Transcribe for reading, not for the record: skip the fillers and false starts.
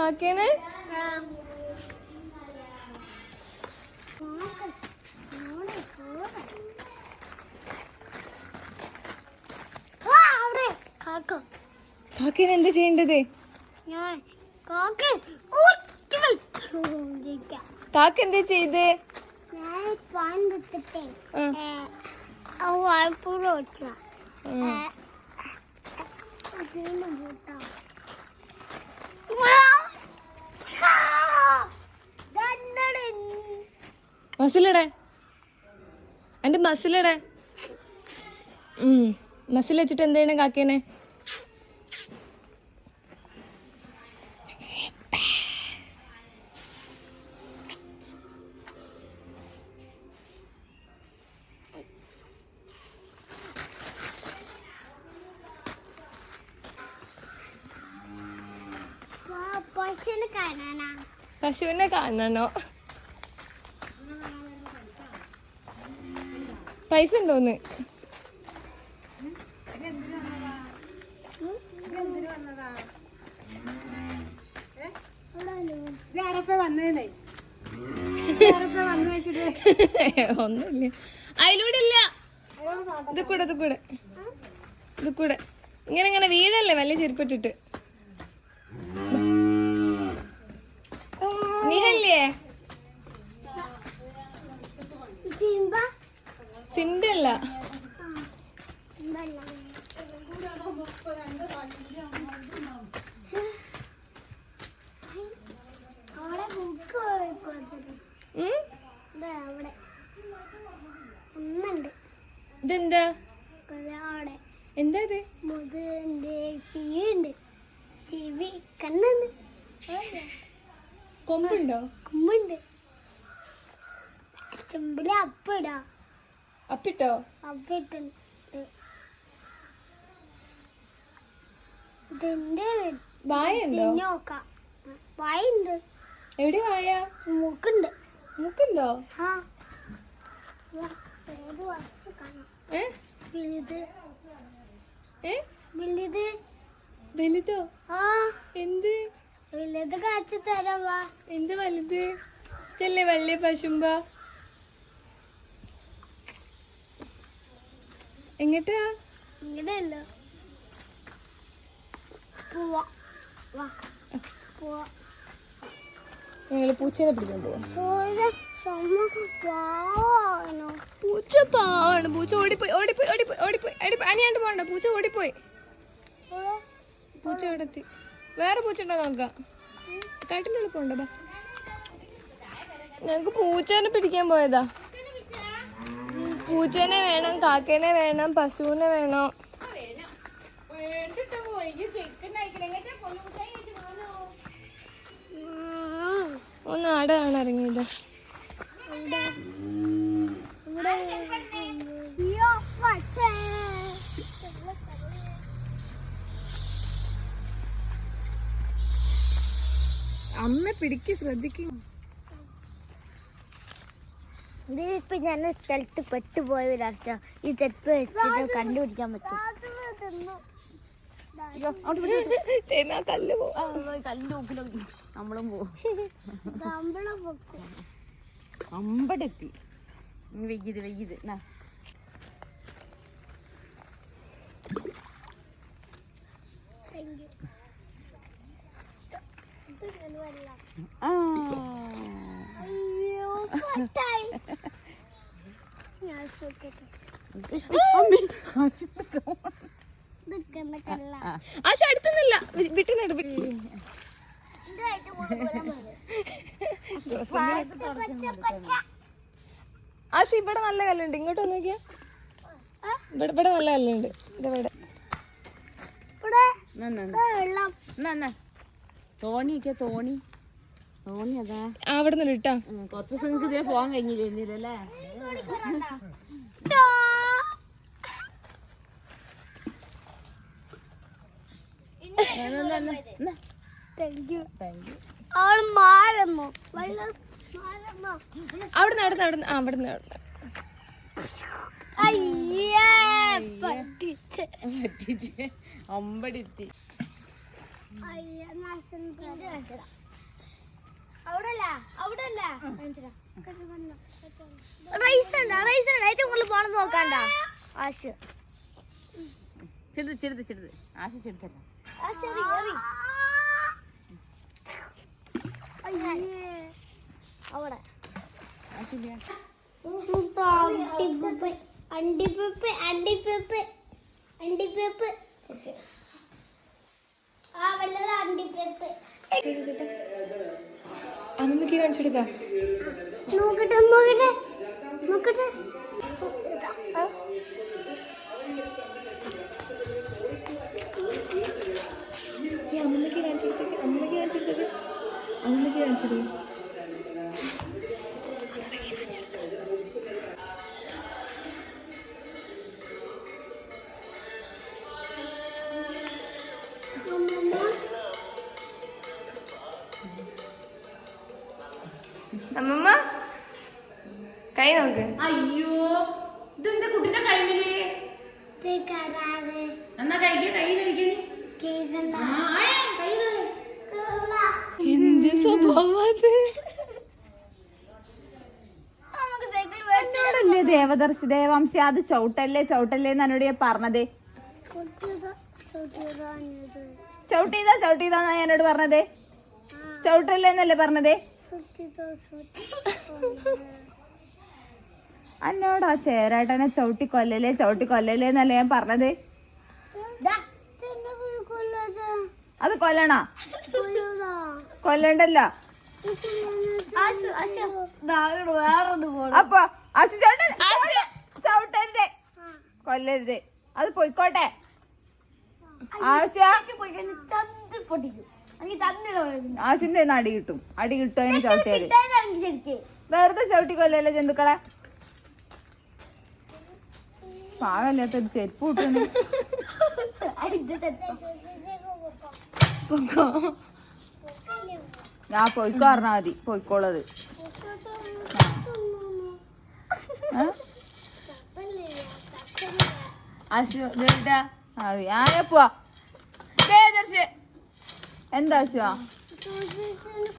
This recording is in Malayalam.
കാക്കേനെ? കാക്കേനെ എന്താ ചെയ്യേണ്ടത്? കാക്ക എന്താ ചെയ്ത്? മസിലടെ എന്റെ മസിലടെ മസിൽ വെച്ചിട്ട് എന്ത് ചെയ്യണേ കാക്കേനെ? പശുവിനെ കാണണോ? പൈസ ഉണ്ടോന്ന്? ഒന്നുമില്ല, അതിലൂടെ ഇല്ല, ഇത് കൂടെ ഇത് കൂടെ ഇത് കൂടെ ഇങ്ങനെ ഇങ്ങനെ വീഴല്ലേ വലിയ ചെരുപ്പിട്ടിട്ട്. നീഹല്ലേ സിംബല്ല. ഇതെന്താ? എന്താ ഇത്? കൊമ്പുണ്ടോ? കൊമ്പുണ്ട്. അപ്പിട്ടോ? വായുണ്ടോ? എവിടെ വായ? മൂക്കുണ്ട്. മൂക്കുണ്ടോ? വലുതോ? എന്ത് വലുത്? കാച്ചു തരാ. എന്ത് വലുത്? ഇതല്ലേ വലിയ പശുമ്പ? എങ്ങട്ടാ? ഇങ്ങനെയല്ലോ. ഞങ്ങള് പൂച്ചേനെ പിടിക്കാൻ പോവാ. പൂച്ച പാവാണ്. പൂച്ച ഓടിപ്പോയി ഓടിപ്പോയി ഓടിപ്പോയി ഓടിപ്പോയി ഓടിപ്പോയി. അനിയാണ്ട് പോണ്ട, പൂച്ച ഓടിപ്പോയി. പൂച്ച എവിടെത്തി? വേറെ പൂച്ച ഉണ്ടോ നോക്കാം. കാട്ടിനുള്ളിൽ പോണ്ട. ഞങ്ങക്ക് പൂച്ചേനെ പിടിക്കാൻ പോയതാ. പൂച്ചേനെ വേണം, കാക്കേനെ വേണം, പശുവിനെ വേണം. ഒന്ന് ആടെ കാണാൻ ഇറങ്ങിയത്. അമ്മ പിടിക്ക്, ശ്രദ്ധിക്കും. ഇതിലിപ്പോ ഞാൻ സ്ഥലത്ത് പെട്ടുപോയ ഒരാഴ്ച ഈ ചെരുപ്പ് വെച്ചിട്ട് കണ്ടുപിടിക്കാൻ പറ്റും. കല്ലിന്റെ മുക്കിലും നമ്മളും പോവും. അമ്പടെത്തി. വൈകിത് വൈകിത്. ആശ അടുത്തുന്നില്ല, വിട്ടുന്നുണ്ട്. ആശ ഇവിടെ നല്ല കല്ലുണ്ട്, ഇങ്ങോട്ട് നോക്കിയാ. ഇവിടെ നല്ല കല്ലുണ്ട്. ഇതെവിടെ? തോണിയൊക്കെ തോണി തോണി അതാ അവിടെ നിന്ന് ഇട്ടാ. കുറച്ച് ദിവസം ഇതിനെ പോകാൻ കഴിഞ്ഞില്ലേ? അവിടുന്ന് അമ്പടിത്തി. റൈസ് ഉണ്ട് ഏറ്റവും കൂടുതൽ പോണം നോക്കണ്ട ആശു ചെറുത് ചെറുത് ചെറുത് ആശ ചെറുതല്ല അവിടെ ആശില്ല അണ്ടിപ്പേപ്പ് ആ വല്ലത് അണ്ടിപ്പേപ്പ് അമ്മക്ക് കാണിച്ചു കൊടുക്കാം. നോക്കട്ടെ അമ്മക്ക് കാണിച്ചു കൊടുത്തേക്ക്. അമ്മക്ക് കാണിച്ചു കൊടുത്തേക്ക്. അമ്മക്ക് കാണിച്ചു കൊടുക്കും. അമ്മമ്മ കൈ നോക്ക്. അയ്യോ ഇതെന്താ കുട്ടിന്റെ കൈമില് എന്നാ കഴിക്കേ കൈ കഴിക്കണേ എന്ത് സ്വഭാവം അത്? എന്നോടല്ലേ ദേവദർശി ദേവാംശ അത് ചവിട്ടല്ലേ ചവിട്ടല്ലേ എന്നോട് ഞാൻ പറഞ്ഞതേ. ചവിട്ടിയതാന്നാ ഞാനോട് പറഞ്ഞതേ. ചവിട്ടല്ലേ എന്നല്ലേ പറഞ്ഞതേ. എന്നോടാ ചേരാട്ടനെ ചവിട്ടി കൊല്ലല്ലേ എന്നല്ലേ ഞാൻ പറഞ്ഞത്. അത് കൊല്ലണ കൊല്ലണ്ടല്ലോ. അപ്പൊ ചവിട്ടരുതേ കൊല്ലരുതേ അത് പൊയ്ക്കോട്ടെ. ആശിന്റെ അടി കിട്ടും. അടി കിട്ടും അതിന് ചവിട്ടിയാല്. വെറുതെ ചവിട്ടി കൊല്ലല്ലേ ജന്തുക്കളെ. പാകല്ലാത്തൊരു ചെരുപ്പ് കിട്ടുന്നു. ഞാൻ പൊയ്ക്കോ പറഞ്ഞാ മതി. പൊയ്ക്കോളത് ആശു ആരെ പോവാ എന്താ ആശുവാ